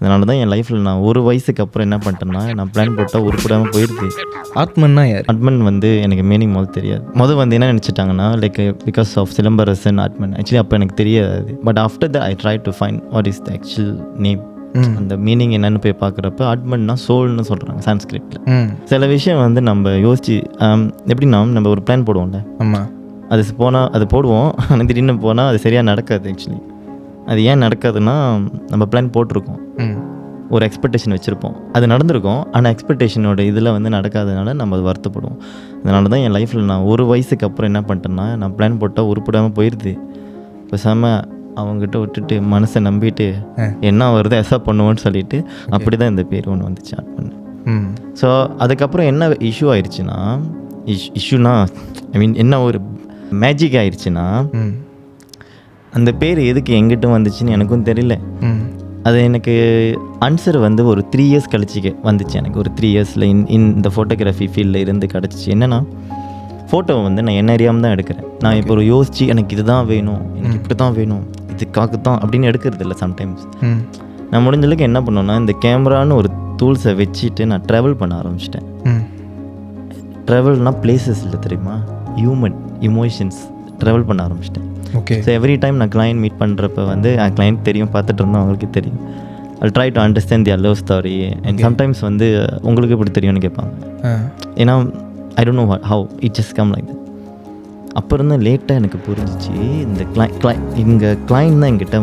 அதனால தான் என் லைஃப்பில் நான் ஒரு வயசுக்கு அப்புறம் என்ன பண்ணிட்டேன்னா, நான் பிளான் போட்டால் உருப்படாமல் போயிடுது. ஆத்மன்னா யார்? அட்மன் வந்து எனக்கு மீனிங் தெரியாது. வந்து என்ன நினச்சிட்டாங்கன்னா, லைக் பிகாஸ் ஆஃப் சிலம்பரசன் அட்மன். ஆக்சுவலி அப்போ எனக்கு தெரியாது. But after the I try to find what is the actual name. அந்த மீனிங் என்னன்னு போய் பார்க்குறப்ப அட்மன்னா சோல்னு சொல்கிறாங்க சான்ஸ்கிரிட்டில். சில விஷயம் நம்ம யோசிச்சு எப்படின்னா, நம்ம ஒரு பிளான் போடுவோம்ல. ஆமாம். அது போனால் அது போடுவோம், ஆனால் திடீர்னு போனால் அது சரியாக நடக்காது. ஆக்சுவலி அது ஏன் நடக்காதுன்னா, நம்ம பிளான் போட்டிருக்கோம், ஒரு எக்ஸ்பெக்டேஷன் வச்சுருப்போம், அது நடந்திருக்கும். ஆனால் எக்ஸ்பெக்டேஷனோட இதில் நடக்காதனால நம்ம அது வருத்தப்படுவோம். அதனால தான் என் லைஃப்பில் நான் ஒரு வயசுக்கு அப்புறம் என்ன பண்ணிட்டேன்னா, நான் பிளான் போட்டால் உருப்படாமல் போயிடுது. பேசாமல் அவங்ககிட்ட விட்டுட்டு மனசை நம்பிட்டு என்ன வருதோ எசப் பண்ணுவோன்னு சொல்லிட்டு அப்படி தான் இந்த பேர் ஒன்று வந்துச்சு ஸ்டார்ட் பண்ணேன். ஸோ அதுக்கப்புறம் என்ன இஷ்யூ ஆயிடுச்சுன்னா, இஷ்யூனா ஐ மீன் என்ன ஒரு மேஜிக் ஆயிடுச்சுன்னா, அந்த பேர் எதுக்கு எங்கிட்ட வந்துச்சுன்னு எனக்கும் தெரியல. அது எனக்கு ஆன்சர் ஒரு 3 இயர்ஸ் கழிச்சு வந்துச்சு. எனக்கு ஒரு 3 இயர்ஸில் இந்த ஃபோட்டோகிராஃபி ஃபீல்டில் இருந்து கிடச்சிச்சு. என்னென்னா, ஃபோட்டோ நான் என்ன அறியாமல் தான் எடுக்கிறேன். நான் இப்போ ஒரு யோசித்து எனக்கு இதுதான் வேணும், எனக்கு இப்படி தான் வேணும், இதுக்காக தான் அப்படின்னு எடுக்கிறது இல்லை. சம்டைம்ஸ் நான் முடிஞ்சளவுக்கு என்ன பண்ணோன்னா, இந்த கேமரான்னு ஒரு டூல்ஸை வச்சுட்டு நான் ட்ராவல் பண்ண ஆரம்பிச்சிட்டேன். ட்ராவல்னால் பிளேசஸ் இல்லை தெரியுமா, ஹியூமன் இமோஷன்ஸ் ட்ராவல் பண்ண ஆரம்பிச்சிட்டேன். ஓகே. ஸோ எவ்ரி டைம் நான் கிளைண்ட் மீட் பண்ணுறப்ப என் கிளைண்ட் தெரியும், பார்த்துட்டு இருந்தோம், அவங்களுக்கு தெரியும். ஐ try to understand their love story. And sometimes உங்களுக்கு எப்படி தெரியும்னு கேட்பாங்க. ஏன்னா I don't know how it just come like that. அப்போ இருந்து லேட்டாக எனக்கு புரிஞ்சிச்சு, இந்த கிளைண்ட் தான் என்கிட்ட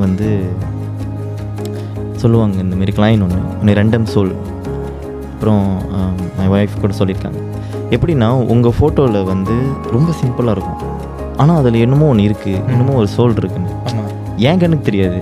சொல்லுவாங்க, இந்தமாரி கிளைண்ட் ஒன்று ரெண்டம் சோல். அப்புறம் மை ஒய்ஃப் கூட சொல்லியிருக்காங்க, எப்படின்னா உங்கள் ஃபோட்டோவில் ரொம்ப சிம்பிளாக இருக்கும், ஆனால் அதில் என்னமோ ஒன்று இருக்குது, என்னமோ ஒரு சோல் இருக்குன்னு. ஏன் கண்ணுக்கு தெரியாது.